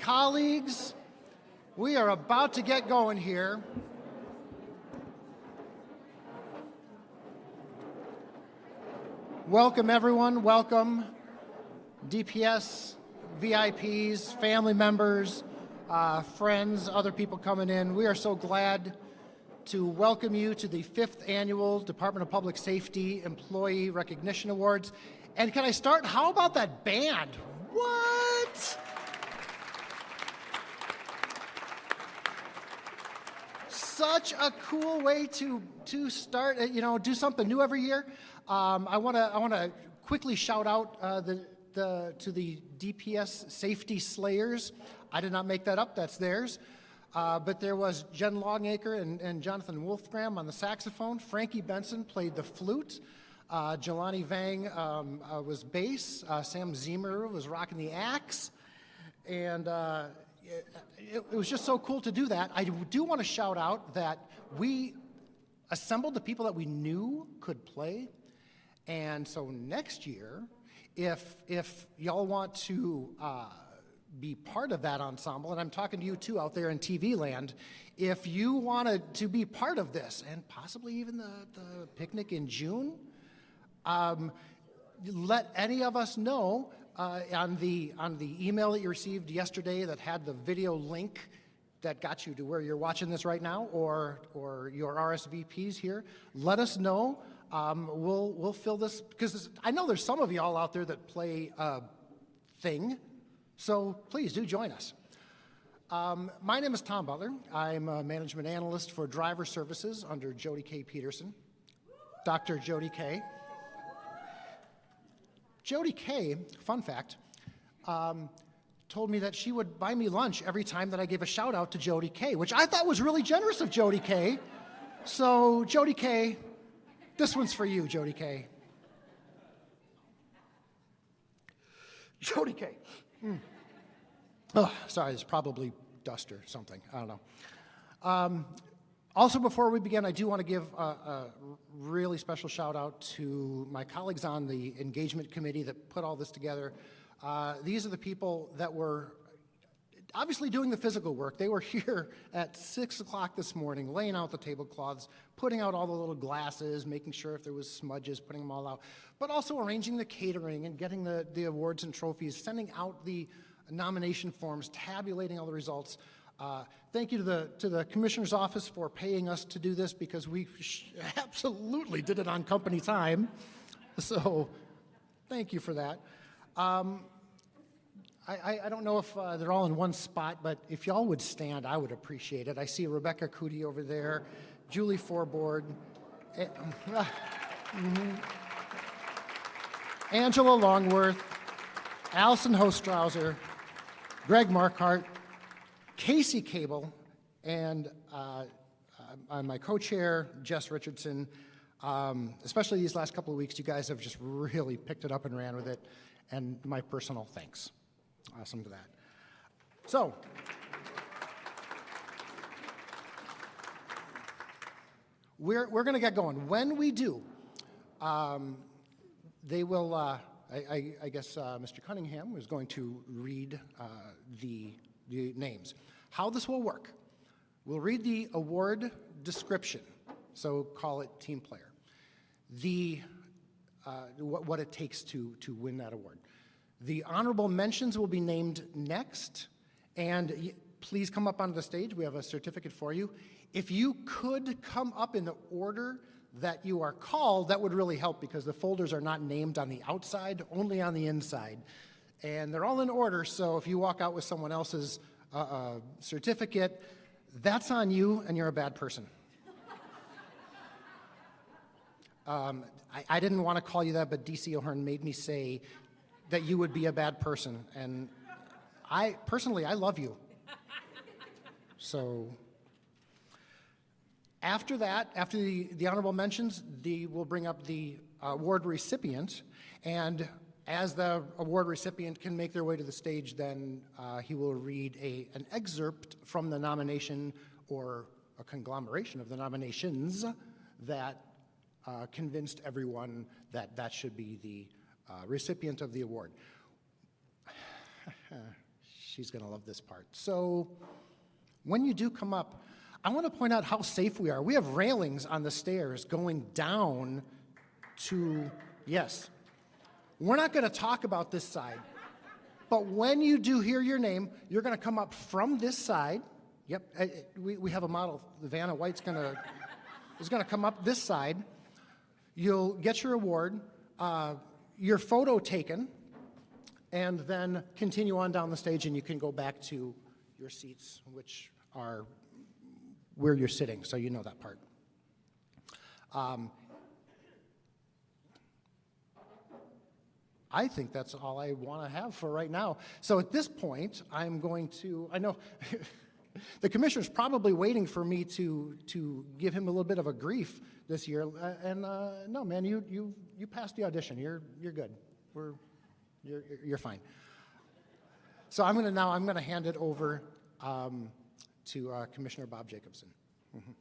colleagues, we are about to get going here. Welcome, everyone. Welcome, DPS, VIPs, family members, friends, other people coming in. We are so glad to welcome you to the 5th Annual Department of Public Safety Employee Recognition Awards. And can I start? How about that band? What? Such a cool way to start, do something new every year. I want to quickly shout out to the DPS Safety Slayers. I did not make that up, that's theirs. But there was Jen Longacre and Jonathan Wolfgram on the saxophone. Frankie Benson played the flute. Jelani Vang was bass. Sam Zimmer was rocking the axe. And it was just so cool to do that. I do want to shout out that we assembled the people that we knew could play. And so next year, if y'all want to be part of that ensemble, and I'm talking to you too out there in TV land, if you wanted to be part of this, and possibly even the picnic in June, let any of us know on the email that you received yesterday that had the video link that got you to where you're watching this right now, or your RSVPs here. Let us know. We'll fill this, because I know there's some of y'all out there that play Thing, so please do join us. My name is Tom Butler. I'm a management analyst for driver services under Jody K. Peterson. Dr. Jody K. Jody K., fun fact, told me that she would buy me lunch every time that I gave a shout out to Jody K., which I thought was really generous of Jody K. So Jody K., this one's for you, Jody K. Jody K. Oh, sorry, it's probably dust or something. I don't know. Also, before we begin, I do want to give a really special shout out to my colleagues on the engagement committee that put all this together. These are the people that were obviously doing the physical work. They were here at 6 o'clock this morning, laying out the tablecloths, putting out all the little glasses, making sure if there was smudges, putting them all out, but also arranging the catering and getting the awards and trophies, sending out the nomination forms, tabulating all the results. Thank you to the Commissioner's Office for paying us to do this, because we absolutely did it on company time. So thank you for that. I don't know if they're all in one spot, but if y'all would stand, I would appreciate it. I see Rebecca Cootie over there, Julie Forbord, Angela Longworth, Allison Hostrauser, Greg Markhart, Casey Cable, and my co-chair, Jess Richardson. Especially these last couple of weeks, you guys have just really picked it up and ran with it, and my personal thanks. Awesome to that. So, we're going to get going. When we do, they will, I guess Mr. Cunningham is going to read the names. How this will work, we'll read the award description, so call it team player, what it takes to win that award. The honorable mentions will be named next, and please come up onto the stage. We have a certificate for you. If you could come up in the order that you are called, that would really help, because the folders are not named on the outside, only on the inside. And they're all in order, so if you walk out with someone else's certificate, that's on you, and you're a bad person. I didn't want to call you that, but DC O'Hearn made me say that you would be a bad person, and I love you. So after that, after the honorable mentions, we'll bring up the award recipient, and as the award recipient can make their way to the stage, then he will read an excerpt from the nomination, or a conglomeration of the nominations that convinced everyone that that should be the recipient of the award. she's going to love this part. So when you do come up, I want to point out how safe we are. We have railings on the stairs going down to, yes. We're not going to talk about this side, but when you do hear your name, you're going to come up from this side. Yep, we have a model. Vanna White's is going to come up this side. You'll get your award, your photo taken, and then continue on down the stage, and you can go back to your seats, which are where you're sitting, so you know that part. I think that's all I want to have for right now. So at this point, I'm going to, I know the commissioner's probably waiting for me to give him a little bit of a grief this year, and no, man, you passed the audition. You're good. You're fine. So I'm going to hand it over to Commissioner Bob Jacobson. Mm-hmm.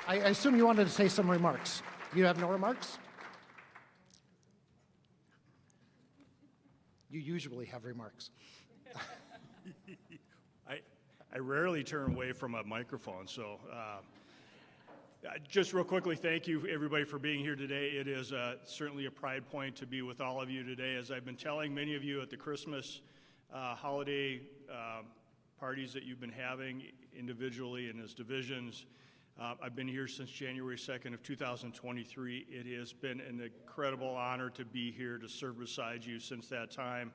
I assume you wanted to say some remarks. You have no remarks? You usually have remarks. I rarely turn away from a microphone, so just real quickly, thank you everybody for being here today. It is certainly a pride point to be with all of you today. As I've been telling many of you at the Christmas holiday parties that you've been having individually and as divisions, I've been here since January 2nd of 2023. It has been an incredible honor to be here to serve beside you since that time,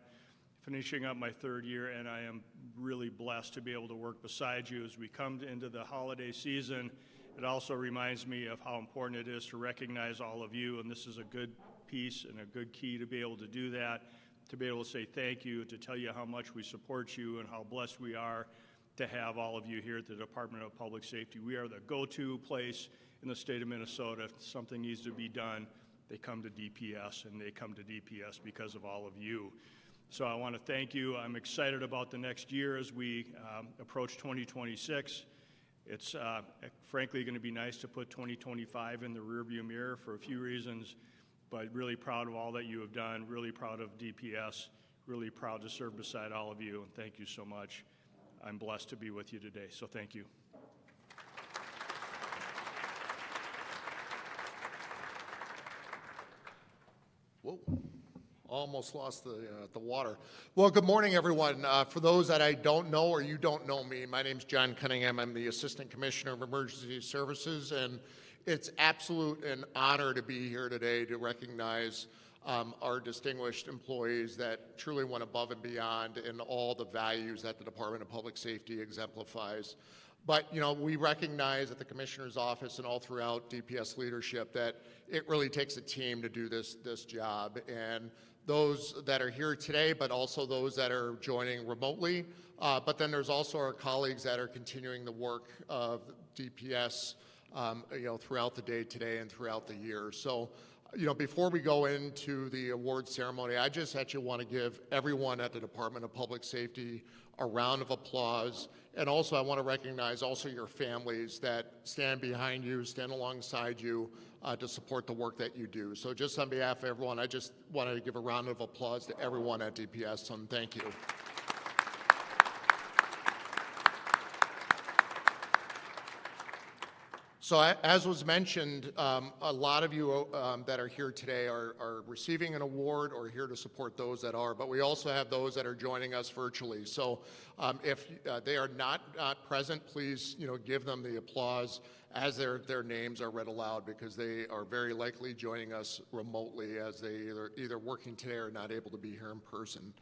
finishing up my third year, and I am really blessed to be able to work beside you as we come into the holiday season. It also reminds me of how important it is to recognize all of you, and this is a good piece and a good key to be able to do that, to be able to say thank you, to tell you how much we support you and how blessed we are to have all of you here at the Department of Public Safety. We are the go-to place in the state of Minnesota. If something needs to be done, they come to DPS, and they come to DPS because of all of you. So I want to thank you. I'm excited about the next year as we approach 2026. It's frankly going to be nice to put 2025 in the rearview mirror for a few reasons, but really proud of all that you have done, really proud of DPS, really proud to serve beside all of you, and thank you so much. I'm blessed to be with you today, so thank you. Whoa, almost lost the water. Well, good morning, everyone. For those that I don't know or you don't know me, my name's John Cunningham. I'm the Assistant Commissioner of Emergency Services, and it's absolute an honor to be here today to recognize our distinguished employees that truly went above and beyond in all the values that the Department of Public Safety exemplifies. But, you know, we recognize at the Commissioner's Office and all throughout DPS leadership that it really takes a team to do this job. And those that are here today, but also those that are joining remotely. But then there's also our colleagues that are continuing the work of DPS, you know, throughout the day today and throughout the year. So, you know, before we go into the award ceremony, I just actually want to give everyone at the Department of Public Safety a round of applause. And also I want to recognize also your families that stand behind you, stand alongside you to support the work that you do. So just on behalf of everyone, I just wanted to give a round of applause to everyone at DPS, and thank you. So as was mentioned, a lot of you that are here today are receiving an award or here to support those that are, but we also have those that are joining us virtually. So if they are not present, please give them the applause as their names are read aloud, because they are very likely joining us remotely as they either working today or not able to be here in person.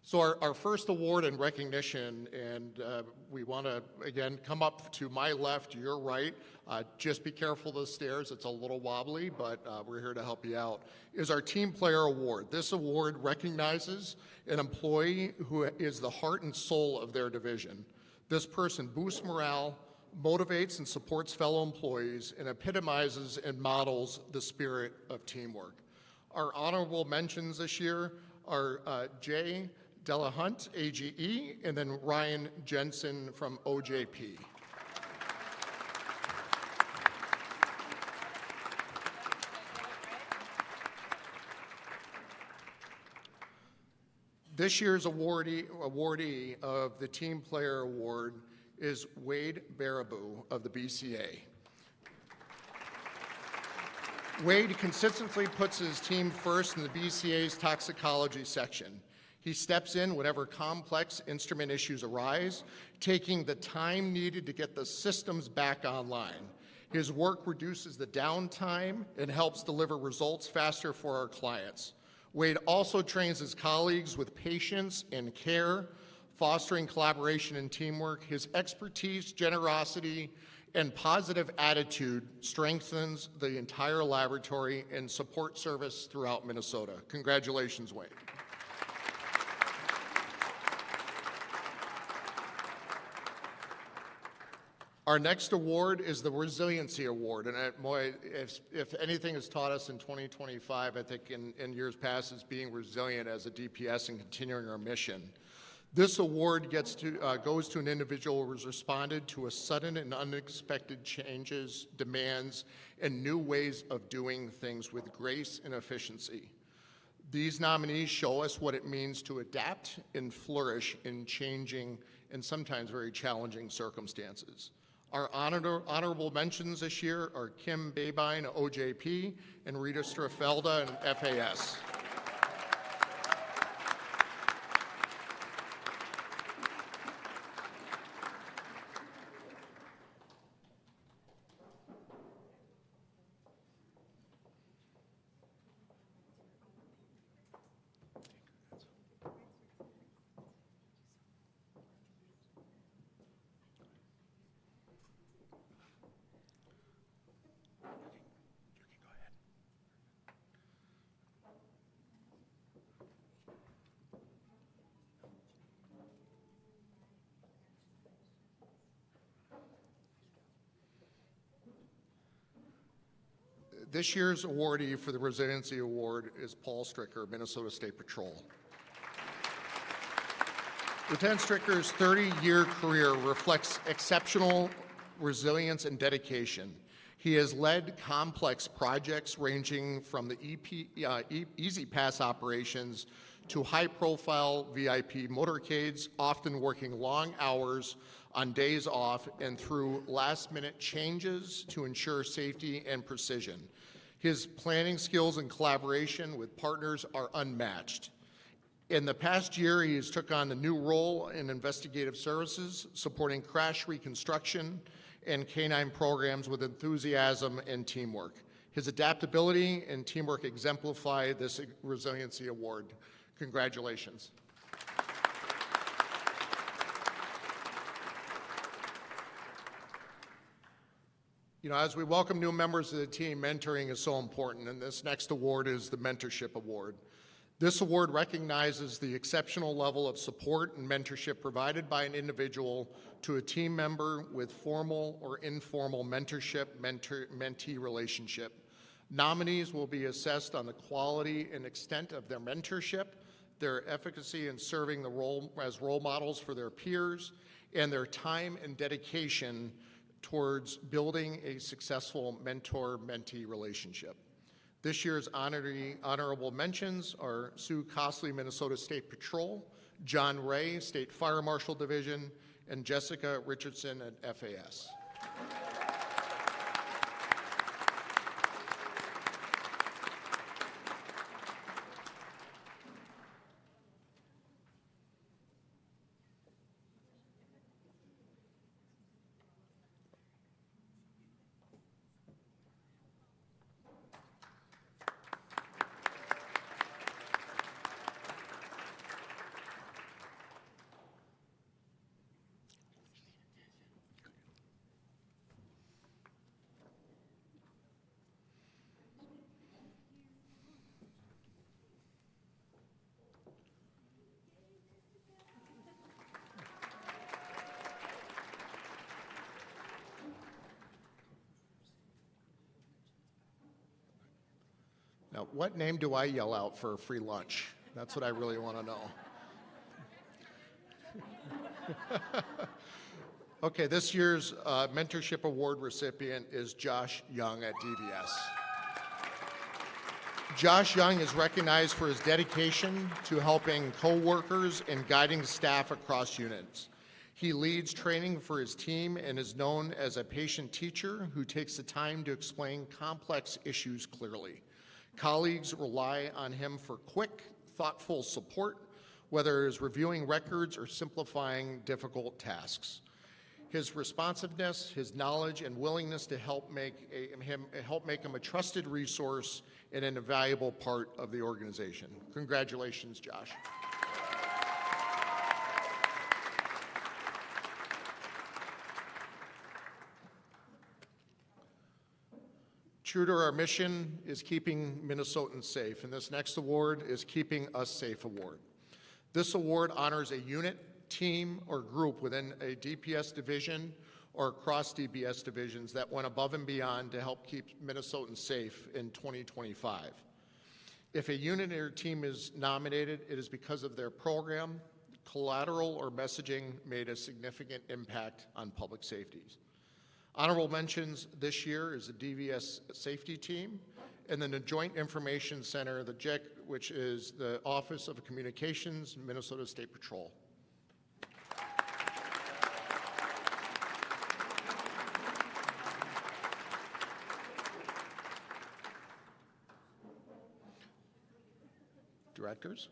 So our first award and recognition, and we want to, again, come up to my left, your right. Just be careful of the stairs. It's a little wobbly, but we're here to help you out, is our Team Player Award. This award recognizes an employee who is the heart and soul of their division. This person boosts morale, motivates and supports fellow employees, and epitomizes and models the spirit of teamwork. Our honorable mentions this year are Jay Delahunt, AGE, and then Ryan Jensen from OJP. This year's awardee of the Team Player Award is Wade Baraboo of the BCA. Wade consistently puts his team first in the BCA's toxicology section. He steps in whenever complex instrument issues arise, taking the time needed to get the systems back online. His work reduces the downtime and helps deliver results faster for our clients. Wade also trains his colleagues with patience and care, fostering collaboration and teamwork. His expertise, generosity, and positive attitude strengthens the entire laboratory and support service throughout Minnesota. Congratulations, Wade. Our next award is the Resiliency Award, and if anything has taught us in 2025, I think in years past, is being resilient as a DPS and continuing our mission. This award goes to an individual who has responded to a sudden and unexpected changes, demands, and new ways of doing things with grace and efficiency. These nominees show us what it means to adapt and flourish in changing and sometimes very challenging circumstances. Our honorable mentions this year are Kim Babine, OJP, and Rita Strafelda, and FAS. This year's awardee for the Resiliency Award is Paul Stricker, Minnesota State Patrol. Lieutenant Stricker's 30-year career reflects exceptional resilience and dedication. He has led complex projects ranging from the Easy Pass operations to high-profile VIP motorcades, often working long hours on days off and through last-minute changes to ensure safety and precision. His planning skills and collaboration with partners are unmatched. In the past year, he has took on a new role in investigative services, supporting crash reconstruction and canine programs with enthusiasm and teamwork. His adaptability and teamwork exemplify this Resiliency Award. Congratulations. You know, as we welcome new members of the team, mentoring is so important, and this next award is the Mentorship Award. This award recognizes the exceptional level of support and mentorship provided by an individual to a team member with formal or informal mentorship, mentee relationship. Nominees will be assessed on the quality and extent of their mentorship, their efficacy in serving the role as role models for their peers, and their time and dedication towards building a successful mentor-mentee relationship. This year's honorable mentions are Sue Costley, Minnesota State Patrol, John Ray, State Fire Marshal Division, and Jessica Richardson at FAS. Now, what name do I yell out for a free lunch? That's what I really want to know. Okay, this year's Mentorship Award recipient is Josh Young at DVS. Josh Young is recognized for his dedication to helping coworkers and guiding staff across units. He leads training for his team and is known as a patient teacher who takes the time to explain complex issues clearly. Colleagues rely on him for quick, thoughtful support, whether it is reviewing records or simplifying difficult tasks. His responsiveness, his knowledge, and willingness to help make him a trusted resource and an invaluable part of the organization. Congratulations, Josh. True to our mission is keeping Minnesotans safe, and this next award is Keeping Us Safe Award. This award honors a unit, team, or group within a DPS division or across DPS divisions that went above and beyond to help keep Minnesotans safe in 2025. If a unit or team is nominated, it is because of their program, collateral, or messaging made a significant impact on public safety. Honorable mentions this year is the DVS Safety Team, and then the Joint Information Center, the JIC, which is the Office of Communications, Minnesota State Patrol. Directors?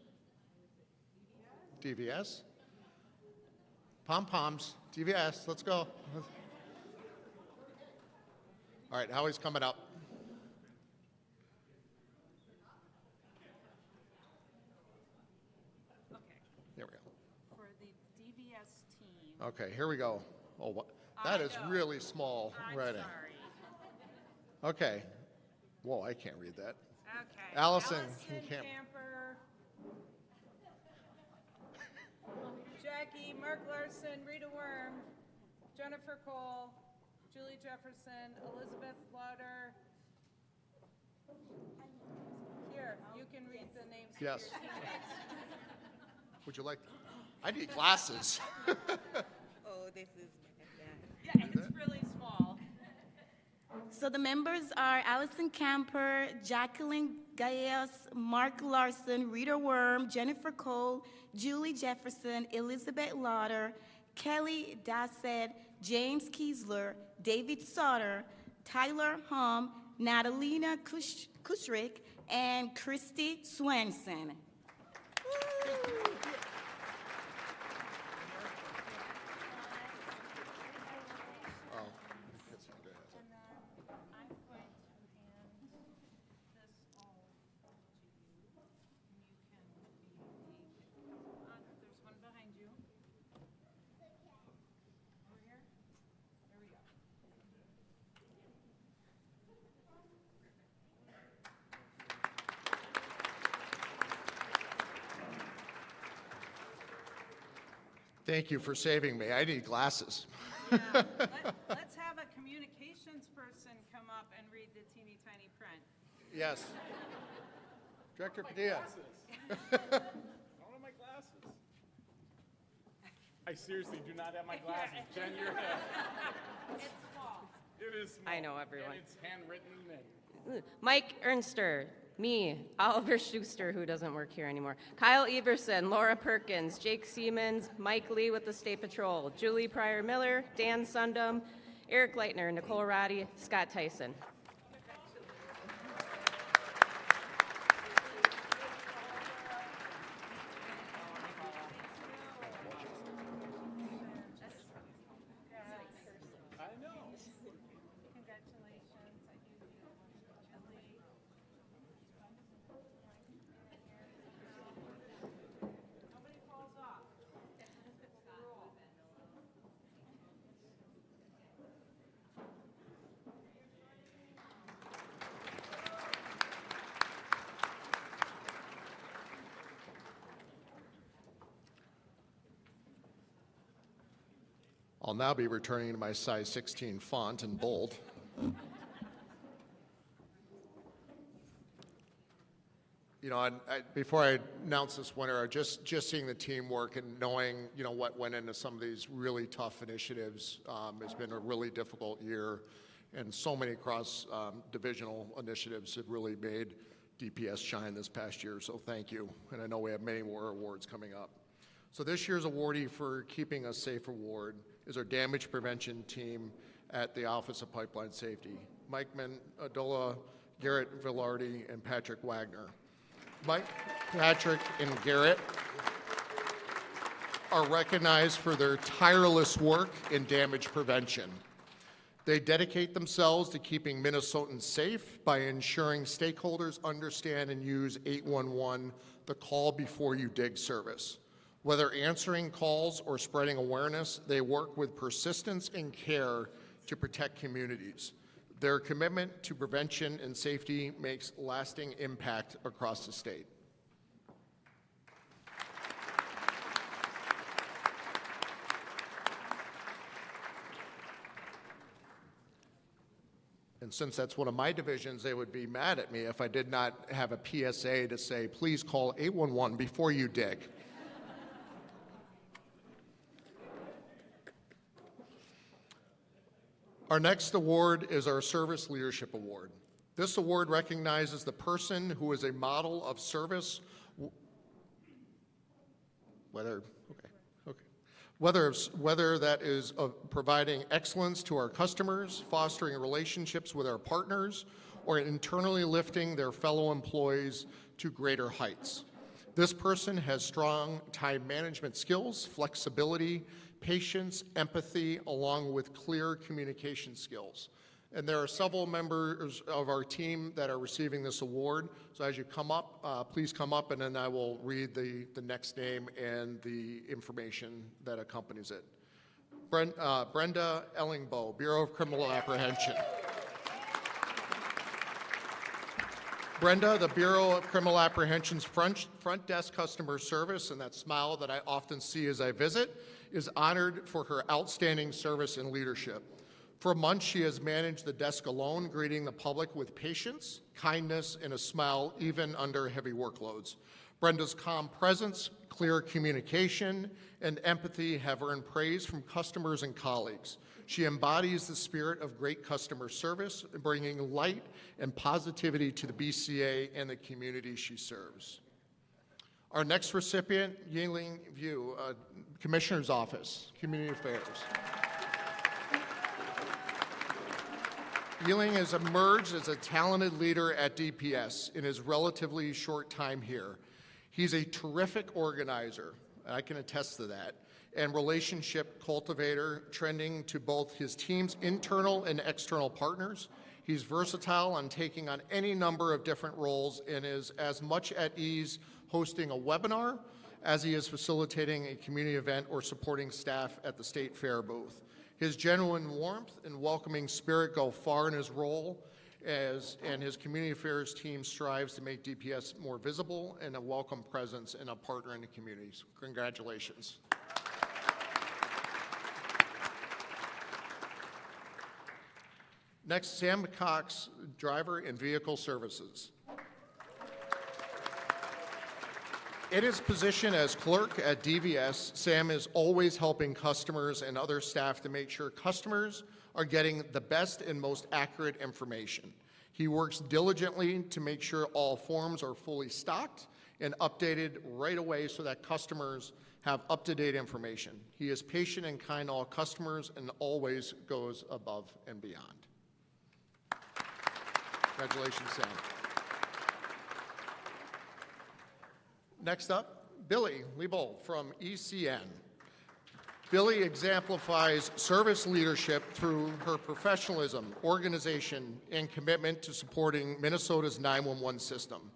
DVS? Pom-poms, DVS, let's go. All right, Howie's coming up. Okay, There we go. for the DVS team. Okay, here we go. Oh, that is I know. really small I'm writing. sorry. Okay. Whoa, I can't read that. Okay. Allison, you can't- Camper. Jackie, Mark Larson, Rita Worm, Jennifer Cole, Julie Jefferson, Elizabeth Lauder. Here, you can read the names of your Yes. teammates. Would you like? I need glasses. Oh, this is bad. Yeah, and it's really small. So the members are Allison Camper, Jacqueline Gallegos, Mark Larson, Rita Worm, Jennifer Cole, Julie Jefferson, Elizabeth Lauder, Kelly Dassett, James Kiesler, David Sauter, Tyler Hum, Natalina Kushrick, and Christy Swenson. Oh, And then I'm going to hand this all to you, and you can be there's one behind you. Over here? There we go. Thank you for saving me. I need glasses. Yeah, let's have a communications person come up and read the teeny tiny print. Yes. Director Padilla. I don't have my glasses. I seriously do not have my glasses. Jen, you're It's small. it is small. I know everyone. And it's handwritten and Mike Ernster, me, Oliver Schuster, who doesn't work here anymore, Kyle Everson, Laura Perkins, Jake Siemens, Mike Lee with the State Patrol, Julie Pryor Miller, Dan Sundum, Eric Leitner, Nicole Roddy, Scott Tyson. Congratulations. I do Julie. Nobody falls off. It's the rule. I'll now be returning to my size 16 font and bold. You know, before I announce this winner, just seeing the teamwork and knowing, you know, what went into some of these really tough initiatives has been a really difficult year, and so many cross divisional initiatives have really made DPS shine this past year, so thank you. And I know we have many more awards coming up. So this year's awardee for Keeping Us Safe award is our damage prevention team at the Office of Pipeline Safety. Mike Mendola, Garrett Villardi, and Patrick Wagner. Mike, Patrick, and Garrett are recognized for their tireless work in damage prevention. They dedicate themselves to keeping Minnesotans safe by ensuring stakeholders understand and use 811, the call before you dig service. Whether answering calls or spreading awareness, they work with persistence and care to protect communities. Their commitment to prevention and safety makes lasting impact across the state. And since that's one of my divisions, they would be mad at me if I did not have a PSA to say, please call 811 before you dig. Our next award is our Service Leadership Award. This award recognizes the person who is a model of service, whether that is of providing excellence to our customers, fostering relationships with our partners, or internally lifting their fellow employees to greater heights. This person has strong time management skills, flexibility, patience, empathy, along with clear communication skills. And there are several members of our team that are receiving this award. So as you come up, please come up, and then I will read the next name and the information that accompanies it. Brenda Ellingbo, Bureau of Criminal Apprehension. Brenda, the Bureau of Criminal Apprehension's front desk customer service, and that smile that I often see as I visit, is honored for her outstanding service and leadership. For months, she has managed the desk alone, greeting the public with patience, kindness, and a smile, even under heavy workloads. Brenda's calm presence, clear communication, and empathy have earned praise from customers and colleagues. She embodies the spirit of great customer service, bringing light and positivity to the BCA and the community she serves. Our next recipient, Yingling View, Commissioner's Office, Community Affairs. Yingling has emerged as a talented leader at DPS in his relatively short time here. He's a terrific organizer, and I can attest to that, and relationship cultivator, trending to both his team's internal and external partners. He's versatile on taking on any number of different roles and is as much at ease hosting a webinar as he is facilitating a community event or supporting staff at the State Fair booth. His genuine warmth and welcoming spirit go far in his role, and his community affairs team strives to make DPS more visible and a welcome presence and a partner in the communities. Congratulations. Next, Sam Cox, Driver and Vehicle Services. In his position as clerk at DVS, Sam is always helping customers and other staff to make sure customers are getting the best and most accurate information. He works diligently to make sure all forms are fully stocked and updated right away so that customers have up-to-date information. He is patient and kind to all customers and always goes above and beyond. Congratulations, Sam. Next up, Billy Liebold from ECN. Billy exemplifies service leadership through her professionalism, organization, and commitment to supporting Minnesota's 911 system.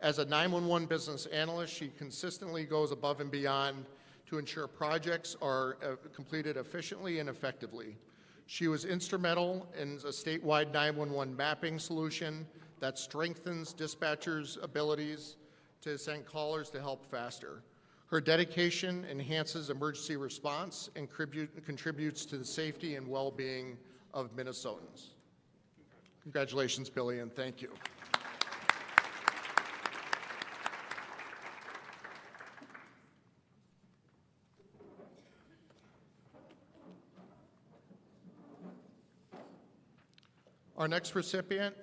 As a 911 business analyst, she consistently goes above and beyond to ensure projects are completed efficiently and effectively. She was instrumental in a statewide 911 mapping solution that strengthens dispatchers' abilities to send callers to help faster. Her dedication enhances emergency response and contributes to the safety and well-being of Minnesotans. Congratulations, Billy, and thank you. Our next recipient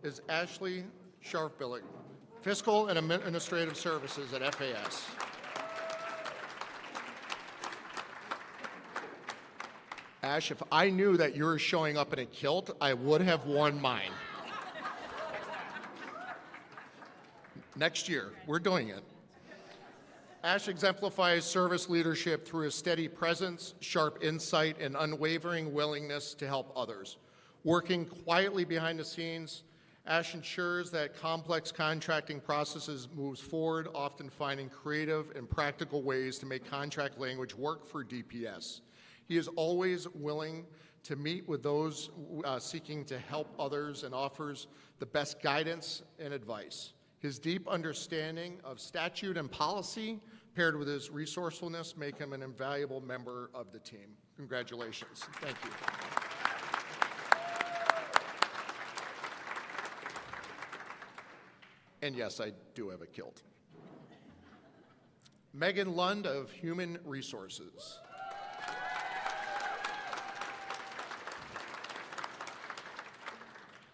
is Ashley Sharfbillig, Fiscal and Administrative Services at FAS. Ash, if I knew that you were showing up in a kilt, I would have worn mine. Next year, we're doing it. Ash exemplifies service leadership through his steady presence, sharp insight, and unwavering willingness to help others. Working quietly behind the scenes, Ash ensures that complex contracting processes moves forward, often finding creative and practical ways to make contract language work for DPS. He is always willing to meet with those seeking to help others and offers the best guidance and advice. His deep understanding of statute and policy, paired with his resourcefulness, make him an invaluable member of the team. Congratulations. Thank you. And yes, I do have a kilt. Megan Lund of Human Resources.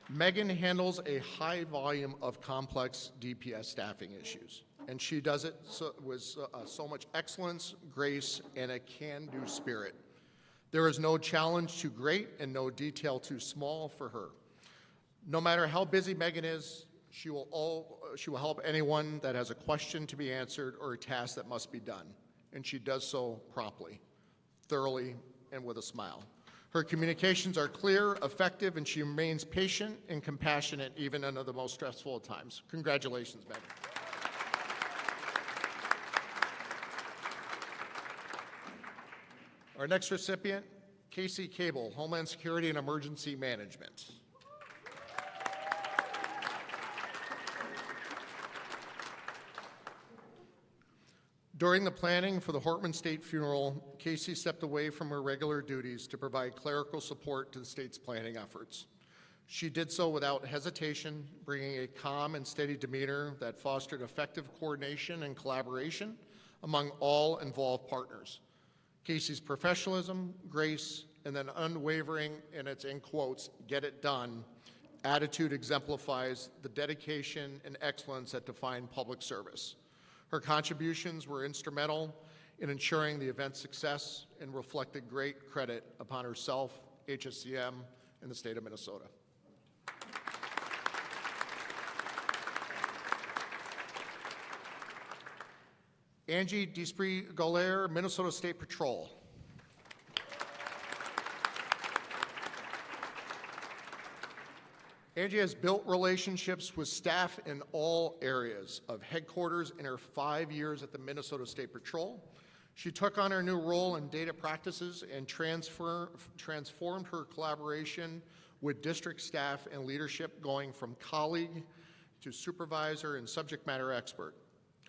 Megan handles a high volume of complex DPS staffing issues, and she does it with so much excellence, grace, and a can-do spirit. There is no challenge too great and no detail too small for her. No matter how busy Megan is, she will help anyone that has a question to be answered or a task that must be done, and she does so promptly, thoroughly, and with a smile. Her communications are clear, effective, and she remains patient and compassionate even under the most stressful of times. Congratulations, Megan. Our next recipient, Casey Cable, Homeland Security and Emergency Management. During the planning for the Hortman State funeral, Casey stepped away from her regular duties to provide clerical support to the state's planning efforts. She did so without hesitation, bringing a calm and steady demeanor that fostered effective coordination and collaboration among all involved partners. Casey's professionalism, grace, and then unwavering, and it's in quotes, get it done, attitude exemplifies the dedication and excellence that define public service. Her contributions were instrumental in ensuring the event's success and reflected great credit upon herself, HSCM, and the state of Minnesota. Angie Desprez-Golaire, Minnesota State Patrol. Angie has built relationships with staff in all areas of headquarters in her 5 years at the Minnesota State Patrol. She took on her new role in data practices and transformed her collaboration with district staff and leadership, going from colleague to supervisor and subject matter expert.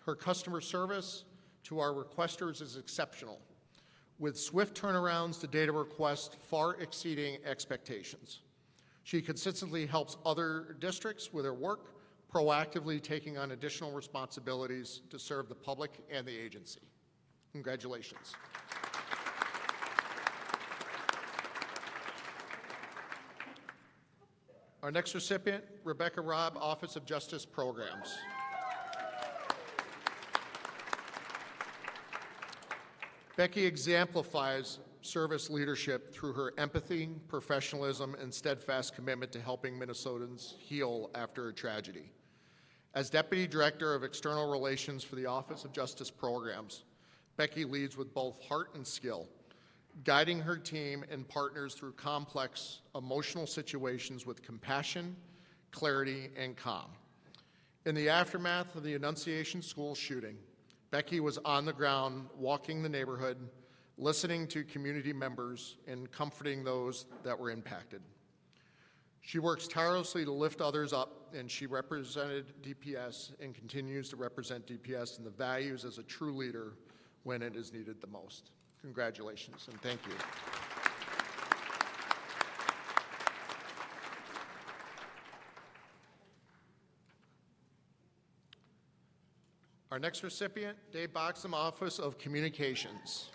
Her customer service to our requesters is exceptional, with swift turnarounds to data requests far exceeding expectations. She consistently helps other districts with her work, proactively taking on additional responsibilities to serve the public and the agency. Congratulations. Our next recipient, Rebecca Robb, Office of Justice Programs. Becky exemplifies service leadership through her empathy, professionalism, and steadfast commitment to helping Minnesotans heal after a tragedy. As Deputy Director of External Relations for the Office of Justice Programs, Becky leads with both heart and skill, guiding her team and partners through complex emotional situations with compassion, clarity, and calm. In the aftermath of the Annunciation School shooting, Becky was on the ground, walking the neighborhood, listening to community members and comforting those that were impacted. She works tirelessly to lift others up, and she represented DPS and continues to represent DPS in the values as a true leader when it is needed the most. Congratulations, and thank you. Our next recipient, Dave Boxham, Office of Communications.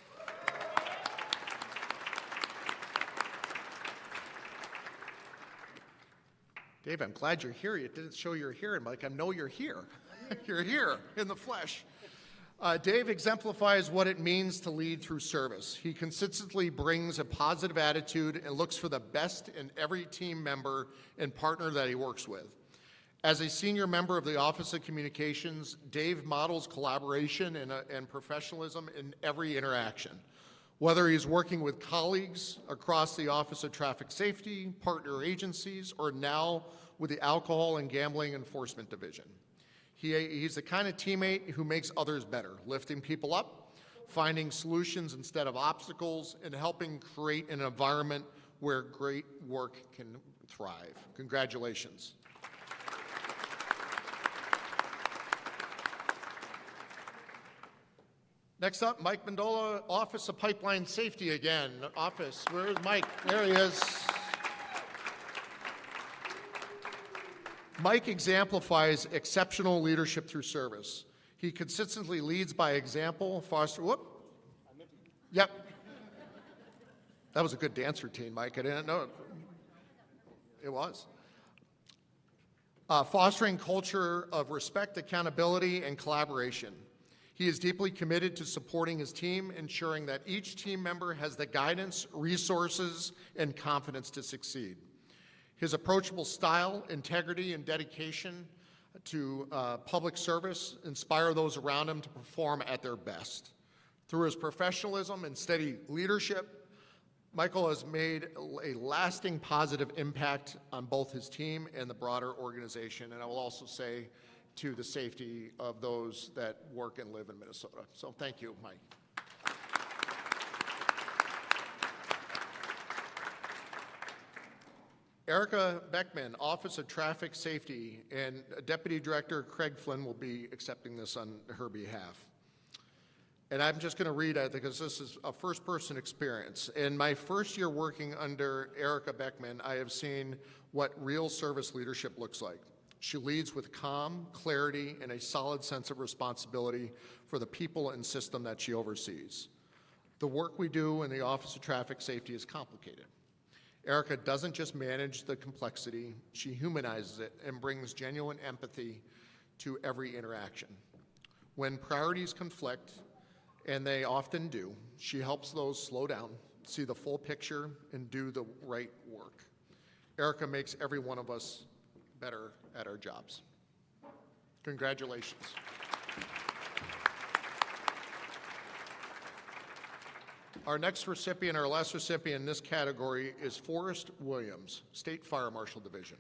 Dave, I'm glad you're here. You didn't show you're here. I'm like, I know you're here. You're here in the flesh. Dave exemplifies what it means to lead through service. He consistently brings a positive attitude and looks for the best in every team member and partner that he works with. As a senior member of the Office of Communications, Dave models collaboration and professionalism in every interaction. Whether he's working with colleagues across the Office of Traffic Safety, partner agencies, or now with the Alcohol and Gambling Enforcement Division. He's the kind of teammate who makes others better, lifting people up, finding solutions instead of obstacles, and helping create an environment where great work can thrive. Congratulations. Next up, Mike Mendola, Office of Pipeline Safety again. Office, where is Mike? There he is. Mike exemplifies exceptional leadership through service. He consistently leads by example, Yep. That was a good dance routine, Mike. I didn't know. It was. Fostering culture of respect, accountability, and collaboration. He is deeply committed to supporting his team, ensuring that each team member has the guidance, resources, and confidence to succeed. His approachable style, integrity, and dedication to public service inspire those around him to perform at their best. Through his professionalism and steady leadership, Michael has made a lasting positive impact on both his team and the broader organization, and I will also say to the safety of those that work and live in Minnesota. So thank you, Mike. Erica Beckman, Office of Traffic Safety, and Deputy Director Craig Flynn will be accepting this on her behalf. And I'm just going to read it because this is a first-person experience. In my first year working under Erica Beckman, I have seen what real service leadership looks like. She leads with calm, clarity, and a solid sense of responsibility for the people and system that she oversees. The work we do in the Office of Traffic Safety is complicated. Erica doesn't just manage the complexity, she humanizes it and brings genuine empathy to every interaction. When priorities conflict, and they often do, she helps those slow down, see the full picture, and do the right work. Erica makes every one of us better at our jobs. Congratulations. Our next recipient, our last recipient in this category is Forrest Williams, State Fire Marshal Division.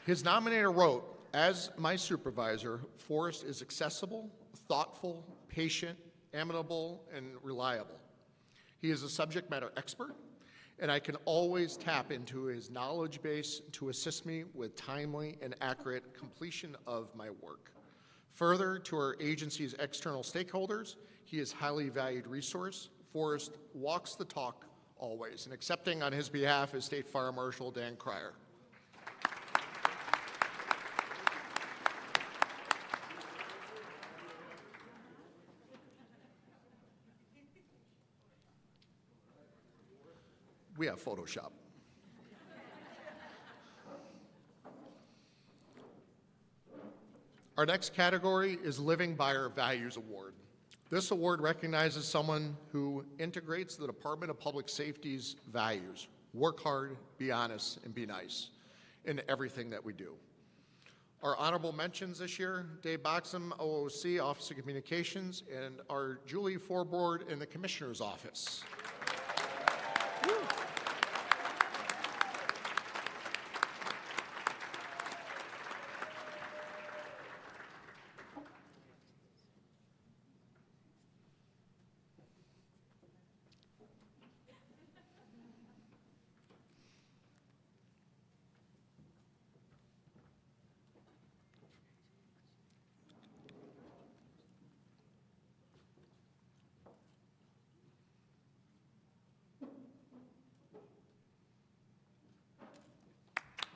His nominator wrote, "As my supervisor, Forrest is accessible, thoughtful, patient, amenable, and reliable. He is a subject matter expert, and I can always tap into his knowledge base to assist me with timely and accurate completion of my work. Further, to our agency's external stakeholders, he is a highly valued resource. Forrest walks the talk always." And accepting on his behalf is State Fire Marshal Dan Cryer. We have Photoshop. Our next category is Living by Our Values Award. This award recognizes someone who integrates the Department of Public Safety's values: work hard, be honest, and be nice in everything that we do. Our honorable mentions this year: Dave Boxham, OOC, Office of Communications, and our Julie Forboard in the Commissioner's Office. Woo.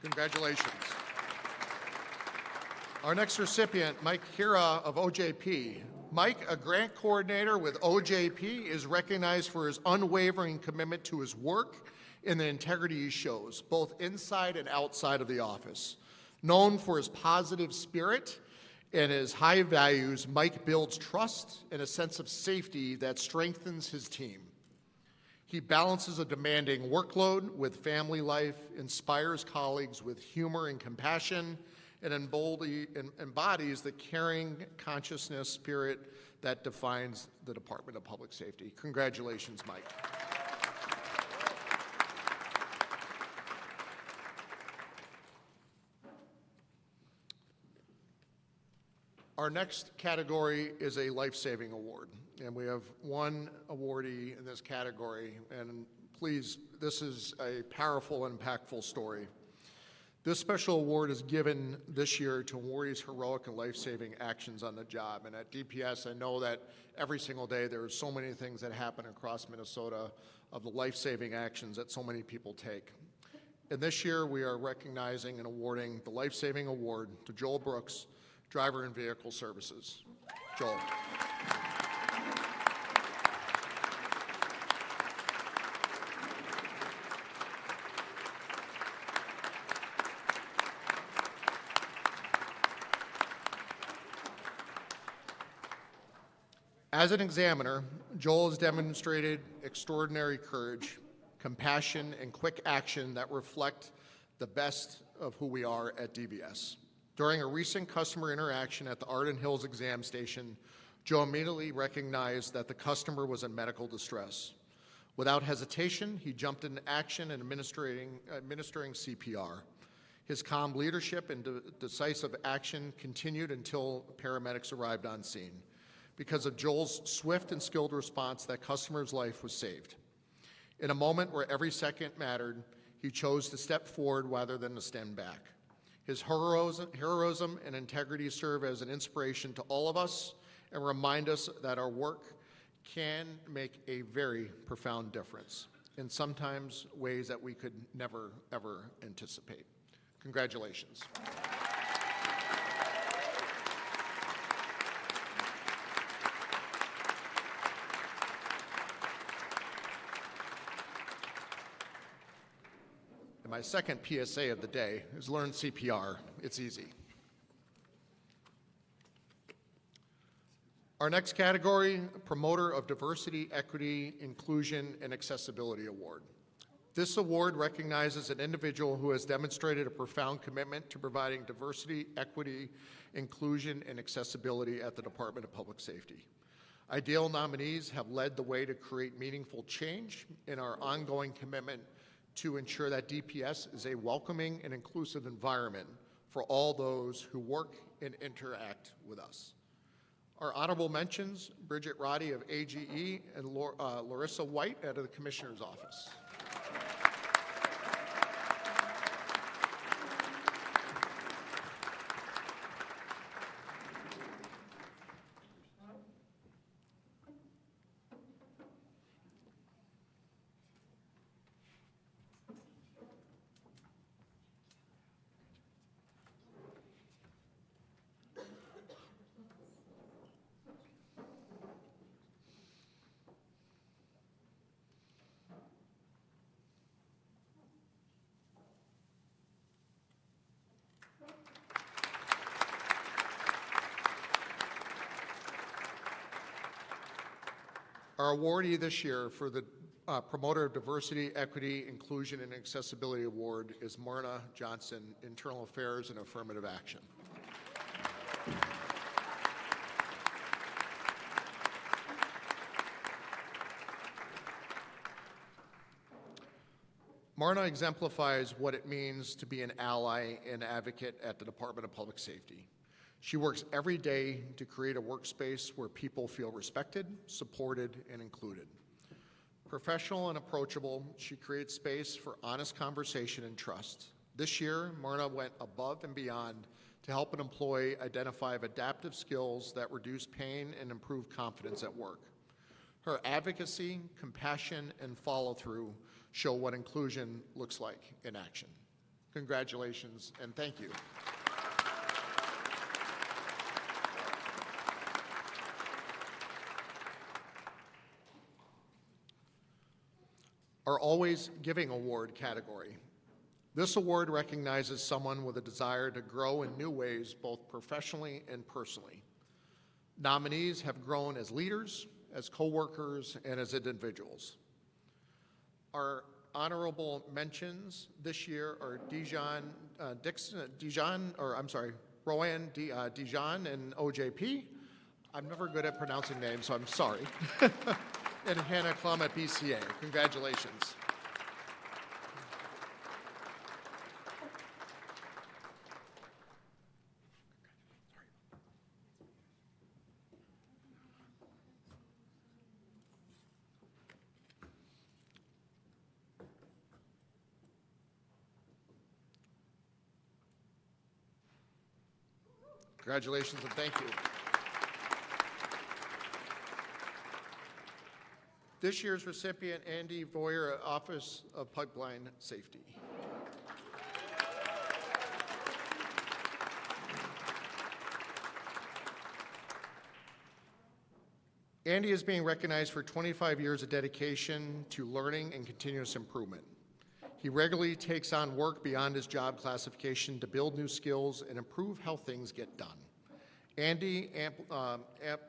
Congratulations. Our next recipient, Mike Hira of OJP. Mike, a grant coordinator with OJP, is recognized for his unwavering commitment to his work in the integrity he shows, both inside and outside of the office. Known for his positive spirit and his high values, Mike builds trust and a sense of safety that strengthens his team. He balances a demanding workload with family life, inspires colleagues with humor and compassion, and embodies the caring consciousness spirit that defines the Department of Public Safety. Congratulations, Mike. Our next category is a life-saving award, and we have one awardee in this category, and please, this is a powerful and impactful story. This special award is given this year to awardees' heroic and life-saving actions on the job, and at DPS, I know that every single day there are so many things that happen across Minnesota of the life-saving actions that so many people take. And this year, we are recognizing and awarding the Life-Saving Award to Joel Brooks, Driver and Vehicle Services. Joel. As an examiner, Joel has demonstrated extraordinary courage, compassion, and quick action that reflect the best of who we are at DVS. During a recent customer interaction at the Arden Hills exam station, Joe immediately recognized that the customer was in medical distress. Without hesitation, he jumped into action and administering CPR. His calm leadership and decisive action continued until paramedics arrived on scene. Because of Joel's swift and skilled response, that customer's life was saved. In a moment where every second mattered, he chose to step forward rather than to stand back. His heroism and integrity serve as an inspiration to all of us and remind us that our work can make a very profound difference in sometimes ways that we could never, ever anticipate. Congratulations. And my second PSA of the day is learn CPR. It's easy. Our next category, Promoter of Diversity, Equity, Inclusion, and Accessibility Award. This award recognizes an individual who has demonstrated a profound commitment to providing diversity, equity, inclusion, and accessibility at the Department of Public Safety. Ideal nominees have led the way to create meaningful change in our ongoing commitment to ensure that DPS is a welcoming and inclusive environment for all those who work and interact with us. Our honorable mentions, Bridget Roddy of AGE and Larissa White out of the Commissioner's Office. Our awardee this year for the Promoter of Diversity, Equity, Inclusion, and Accessibility Award is Marna Johnson, Internal Affairs and Affirmative Action. Marna exemplifies what it means to be an ally and advocate at the Department of Public Safety. She works every day to create a workspace where people feel respected, supported, and included. Professional and approachable, she creates space for honest conversation and trust. This year, Marna went above and beyond to help an employee identify adaptive skills that reduce pain and improve confidence at work. Her advocacy, compassion, and follow-through show what inclusion looks like in action. Congratulations, and thank you. Our Always Giving Award category. This award recognizes someone with a desire to grow in new ways, both professionally and personally. Nominees have grown as leaders, as co-workers, and as individuals. Our honorable mentions this year are Rowan Dijon and OJP. I'm never good at pronouncing names, so I'm sorry. And Hannah Klum at BCA. Congratulations. Congratulations and thank you. This year's recipient, Andy Voyer, Office of Pipeline Safety. Andy is being recognized for 25 years of dedication to learning and continuous improvement. He regularly takes on work beyond his job classification to build new skills and improve how things get done. Andy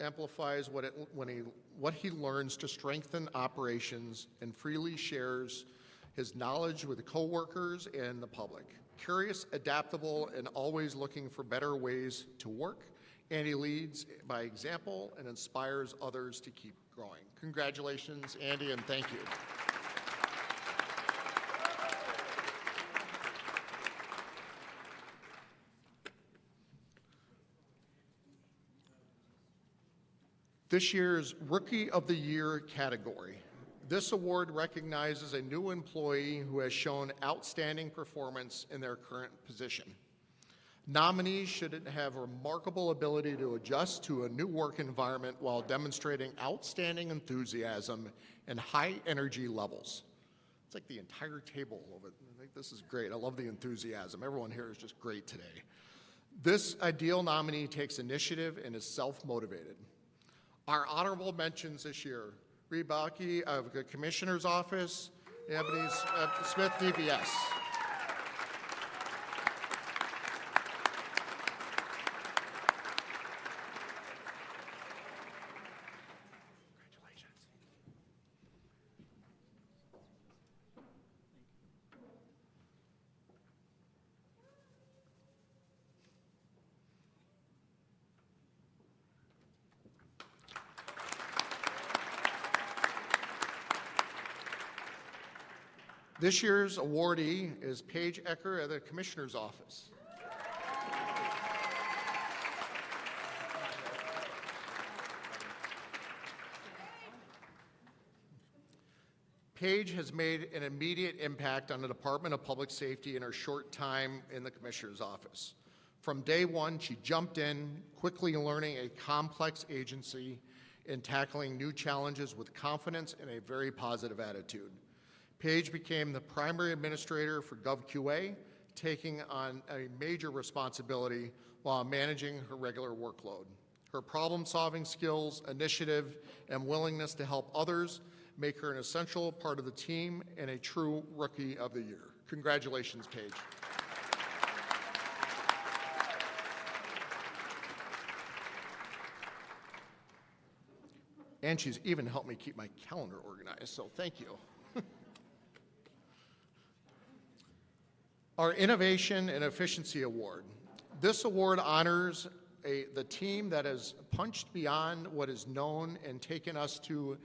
amplifies what he learns to strengthen operations and freely shares his knowledge with the coworkers and the public. Curious, adaptable, and always looking for better ways to work, Andy leads by example and inspires others to keep growing. Congratulations, Andy, and thank you. This year's Rookie of the Year category. This award recognizes a new employee who has shown outstanding performance in their current position. Nominees should have remarkable ability to adjust to a new work environment while demonstrating outstanding enthusiasm and high energy levels. It's like the entire table of it. I think this is great. I love the enthusiasm. Everyone here is just great today. This ideal nominee takes initiative and is self-motivated. Our honorable mentions this year, Reed Balke of the Commissioner's Office, Ebony Smith, DVS. This year's awardee is Paige Ecker at the Commissioner's Office. Paige has made an immediate impact on the Department of Public Safety in her short time in the Commissioner's Office. From day one, she jumped in, quickly learning a complex agency and tackling new challenges with confidence and a very positive attitude. Paige became the primary administrator for GovQA, taking on a major responsibility while managing her regular workload. Her problem-solving skills, initiative, and willingness to help others make her an essential part of the team and a true Rookie of the Year. Congratulations, Paige. And she's even helped me keep my calendar organized, so thank you. Our Innovation and Efficiency Award. This award honors the team that has punched beyond what is known and taken us to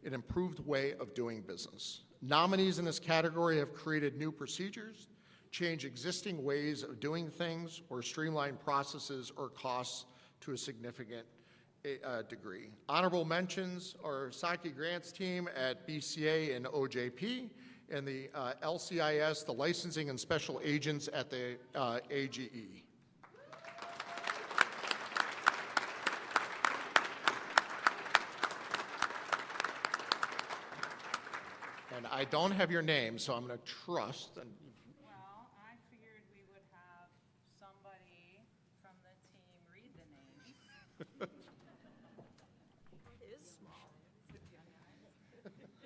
an improved way of doing business. Nominees in this category have created new procedures, changed existing ways of doing things, or streamlined processes or costs to a significant degree. Honorable mentions are Saki Grant's team at BCA and OJP, and the LCIS, the licensing and special agents at the AGE. And I don't have your name, so I'm going to trust. Well, I figured we would have somebody from the team read the names. It is small.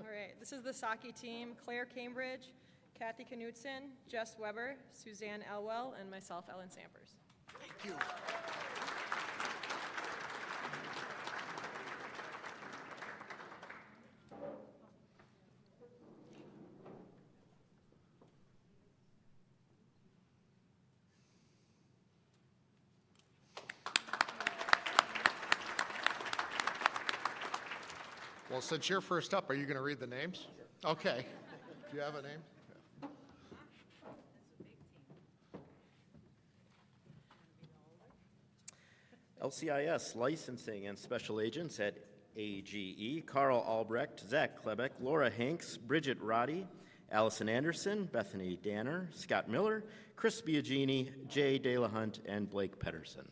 All right, this is the Saki team: Claire Cambridge, Kathy Knutson, Jess Weber, Suzanne Elwell, and myself, Ellen Sampers. Thank you. Well, since you're first up, are you going to read the names? Okay. Do you have a name? LCIS licensing and special agents at AGE: Carl Albrecht, Zach Klebeck, Laura Hanks, Bridget Roddy, Allison Anderson, Bethany Danner, Scott Miller, Chris Biagini, Jay De La Hunt, and Blake Pedersen.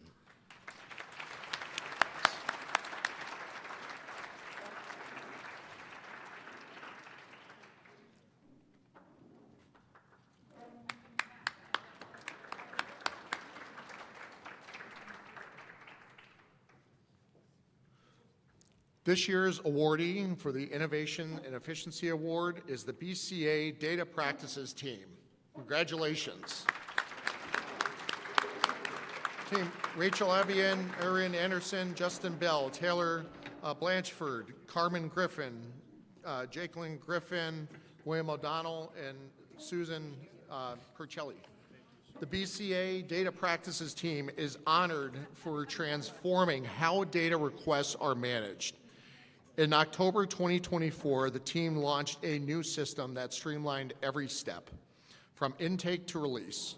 This year's awardee for the Innovation and Efficiency Award is the BCA Data Practices Team. Congratulations. Team Rachel Avian, Erin Anderson, Justin Bell, Taylor Blanchford, Carmen Griffin, Jacqueline Griffin, William O'Donnell, and Susan Percelli. The BCA Data Practices Team is honored for transforming how data requests are managed. In October 2024, the team launched a new system that streamlined every step, from intake to release.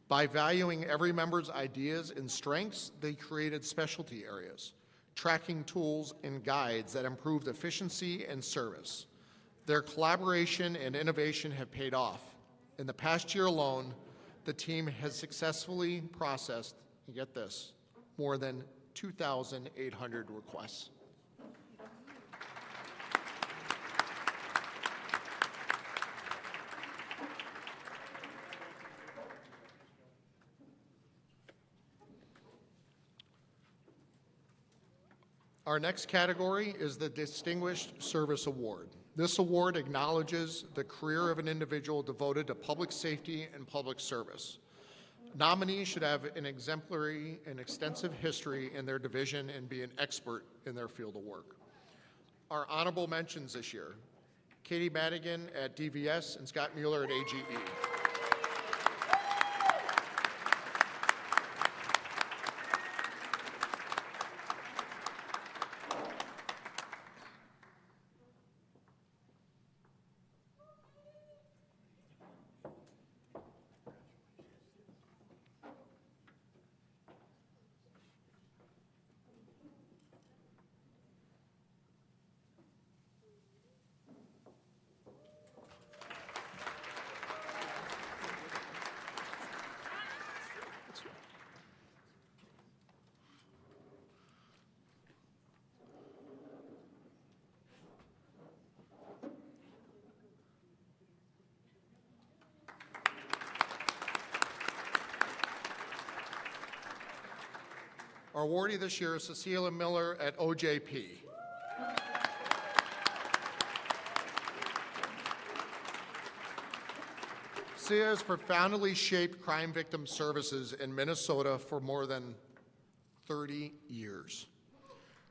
By valuing every member's ideas and strengths, they created specialty areas, tracking tools and guides that improved efficiency and service. Their collaboration and innovation have paid off. In the past year alone, the team has successfully processed, you get this, more than 2,800 requests. Our next category is the Distinguished Service Award. This award acknowledges the career of an individual devoted to public safety and public service. Nominees should have an exemplary and extensive history in their division and be an expert in their field of work. Our honorable mentions this year: Katie Madigan at DVS and Scott Mueller at AGE. Our awardee this year is Cecilia Miller at OJP. Cia has profoundly shaped crime victim services in Minnesota for more than 30 years.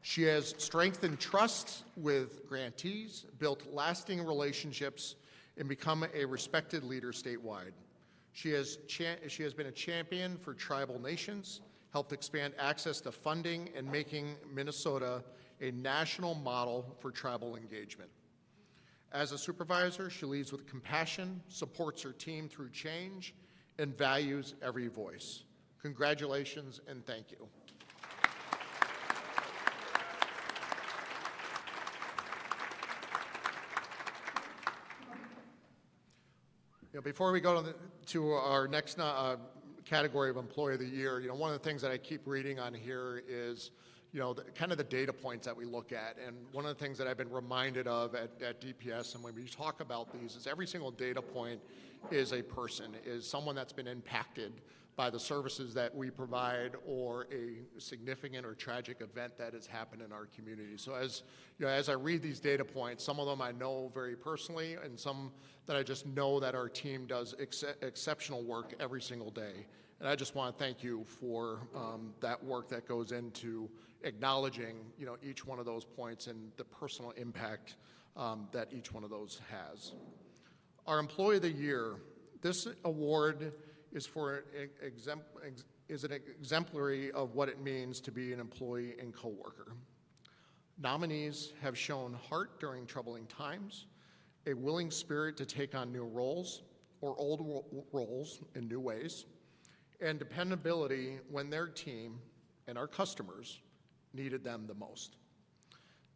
She has strengthened trust with grantees, built lasting relationships, and become a respected leader statewide. She has been a champion for tribal nations, helped expand access to funding, and making Minnesota a national model for tribal engagement. As a supervisor, she leads with compassion, supports her team through change, and values every voice. Congratulations and thank you. Before we go to our next category of Employee of the Year, one of the things that I keep reading on here is, kind of the data points that we look at. And one of the things that I've been reminded of at DPS, and when we talk about these, is every single data point is a person, is someone that's been impacted by the services that we provide or a significant or tragic event that has happened in our community. So as I read these data points, some of them I know very personally, and some that I just know that our team does exceptional work every single day. And I just want to thank you for that work that goes into acknowledging, each one of those points and the personal impact that each one of those has. Our Employee of the Year, this award is for is an exemplary of what it means to be an employee and coworker. Nominees have shown heart during troubling times, a willing spirit to take on new roles or old roles in new ways, and dependability when their team and our customers needed them the most.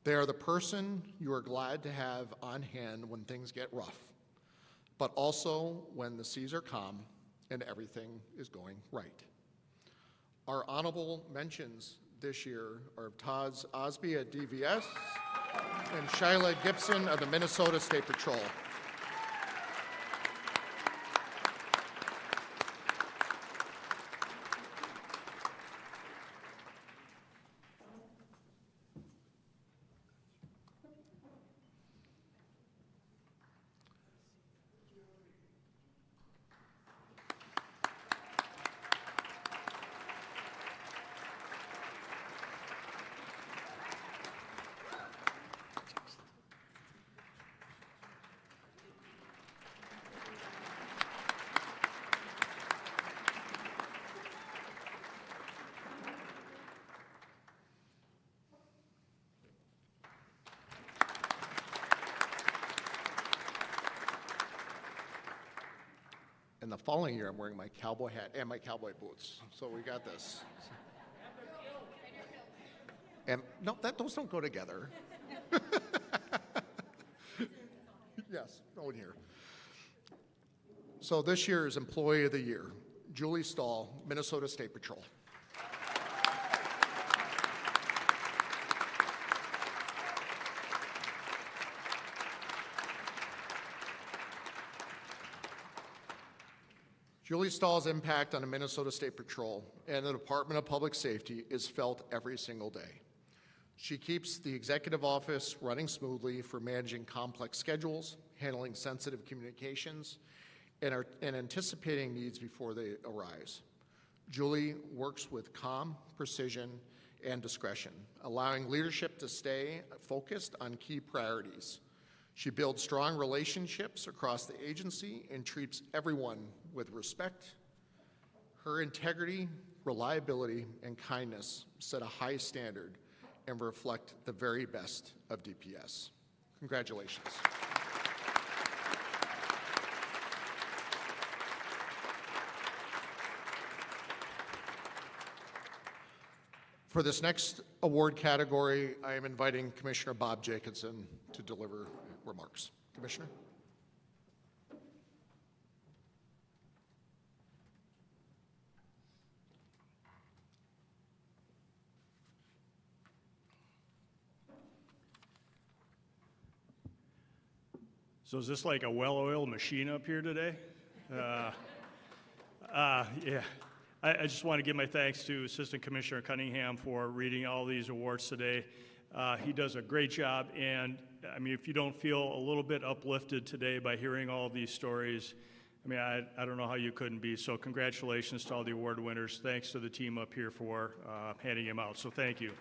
They are the person you are glad to have on hand when things get rough, but also when the seas are calm and everything is going right. Our honorable mentions this year are Taz Osby at DVS and Shyla Gibson of the Minnesota State Patrol. And the following year, I'm wearing my cowboy hat and my cowboy boots. So we got this. And no, those don't go together. Yes, no one here. So this year's Employee of the Year, Julie Stahl, Minnesota State Patrol. Julie Stahl's impact on the Minnesota State Patrol and the Department of Public Safety is felt every single day. She keeps the executive office running smoothly for managing complex schedules, handling sensitive communications, and anticipating needs before they arise. Julie works with calm, precision, and discretion, allowing leadership to stay focused on key priorities. She builds strong relationships across the agency and treats everyone with respect. Her integrity, reliability, and kindness set a high standard and reflect the very best of DPS. Congratulations. For this next award category, I am inviting Commissioner Bob Jacobson to deliver remarks. Commissioner? So is this like a well-oiled machine up here today? Yeah. I just want to give my thanks to Assistant Commissioner Cunningham for reading all these awards today. He does a great job, and I mean, if you don't feel a little bit uplifted today by hearing all these stories, I mean, I don't know how you couldn't be. So congratulations to all the award winners. Thanks to the team up here for handing them out. So thank you.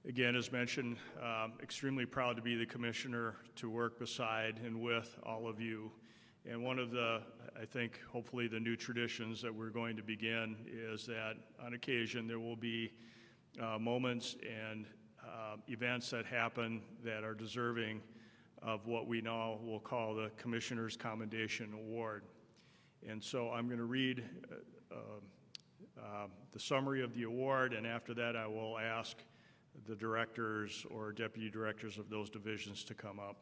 Again, as mentioned, extremely proud to be the commissioner to work beside and with all of you. And one of the, I think, hopefully the new traditions that we're going to begin is that on occasion there will be moments and events that happen that are deserving of what we now will call the Commissioner's Commendation Award. And so I'm going to read the summary of the award, and after that I will ask the directors or deputy directors of those divisions to come up.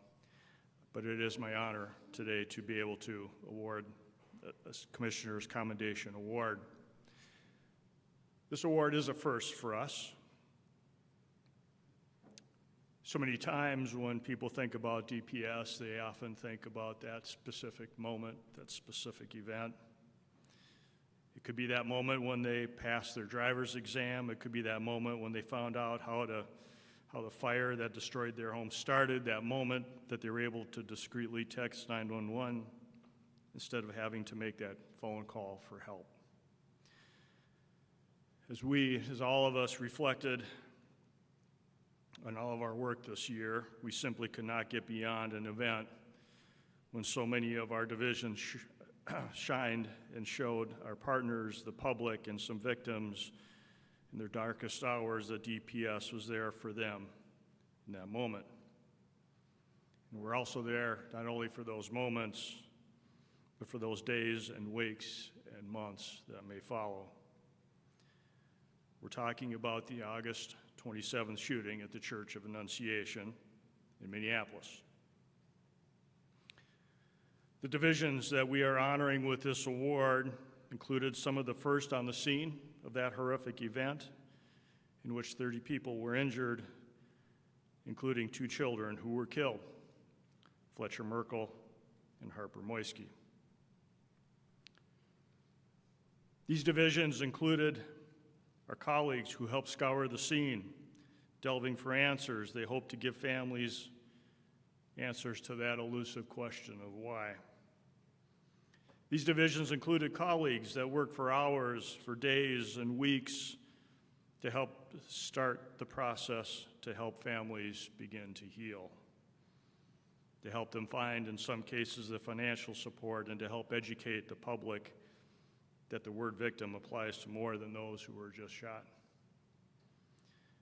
But it is my honor today to be able to award Commissioner's Commendation Award. This award is a first for us. So many times when people think about DPS, they often think about that specific moment, that specific event. It could be that moment when they passed their driver's exam. It could be that moment when they found out how the fire that destroyed their home started, that moment that they were able to discreetly text 911 instead of having to make that phone call for help. As all of us reflected on all of our work this year, we simply could not get beyond an event when so many of our divisions shined and showed our partners, the public, and some victims in their darkest hours that DPS was there for them in that moment. And we're also there not only for those moments, but for those days and weeks and months that may follow. We're talking about the August 27th shooting at the Church of Annunciation in Minneapolis. The divisions that we are honoring with this award included some of the first on the scene of that horrific event in which 30 people were injured, including 2 children who were killed, Fletcher Merkel and Harper Moisky. These divisions included our colleagues who helped scour the scene, delving for answers. They hope to give families answers to that elusive question of why. These divisions included colleagues that worked for hours, for days and weeks to help start the process to help families begin to heal, to help them find, in some cases, the financial support, and to help educate the public that the word victim applies to more than those who were just shot.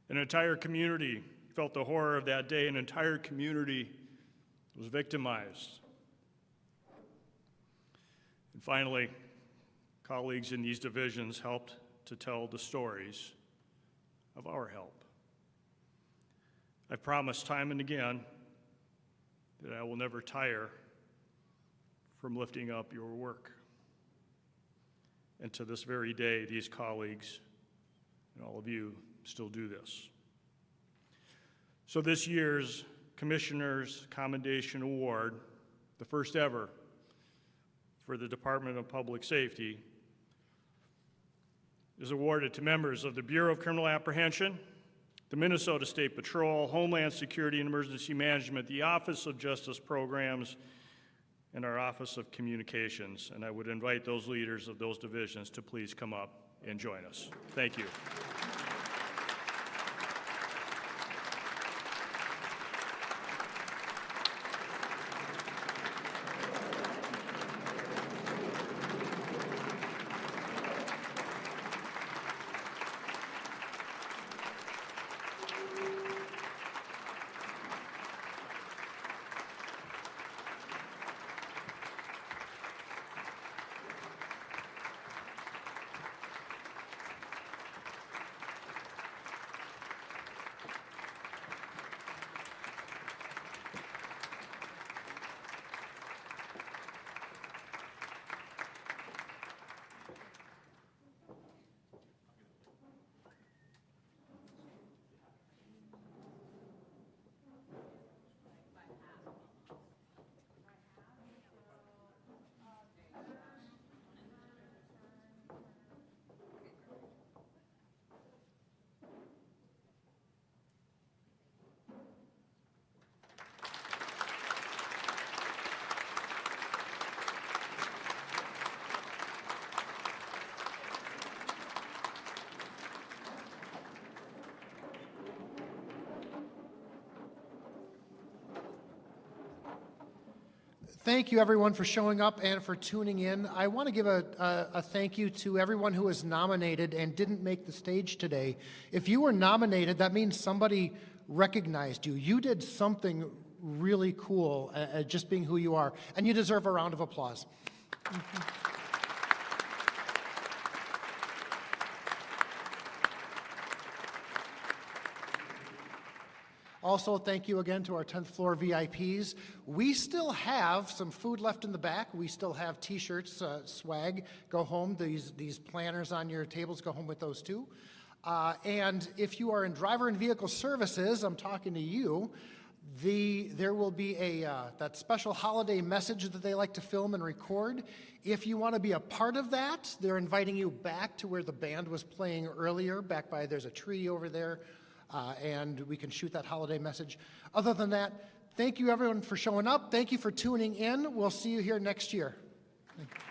An entire community felt the horror of that day. An entire community was victimized. And finally, colleagues in these divisions helped to tell the stories of our help. I've promised time and again that I will never tire from lifting up your work. And to this very day, these colleagues and all of you still do this. So this year's Commissioner's Commendation Award, the first ever for the Department of Public Safety, is awarded to members of the Bureau of Criminal Apprehension, the Minnesota State Patrol, Homeland Security and Emergency Management, the Office of Justice Programs, and our Office of Communications. And I would invite those leaders of those divisions to please come up and join us. Thank you. Thank you, everyone, for showing up and for tuning in. I want to give a thank you to everyone who was nominated and didn't make the stage today. If you were nominated, that means somebody recognized you. You did something really cool, just being who you are, and you deserve a round of applause. Also, thank you again to our 10th floor VIPs. We still have some food left in the back. We still have T-shirts, swag. Go home. These planners on your tables, go home with those too. And if you are in driver and vehicle services, I'm talking to you. There will be that special holiday message that they like to film and record. If you want to be a part of that, they're inviting you back to where the band was playing earlier, back by, there's a tree over there, and we can shoot that holiday message. Other than that, thank you everyone for showing up. Thank you for tuning in. We'll see you here next year. Thank you.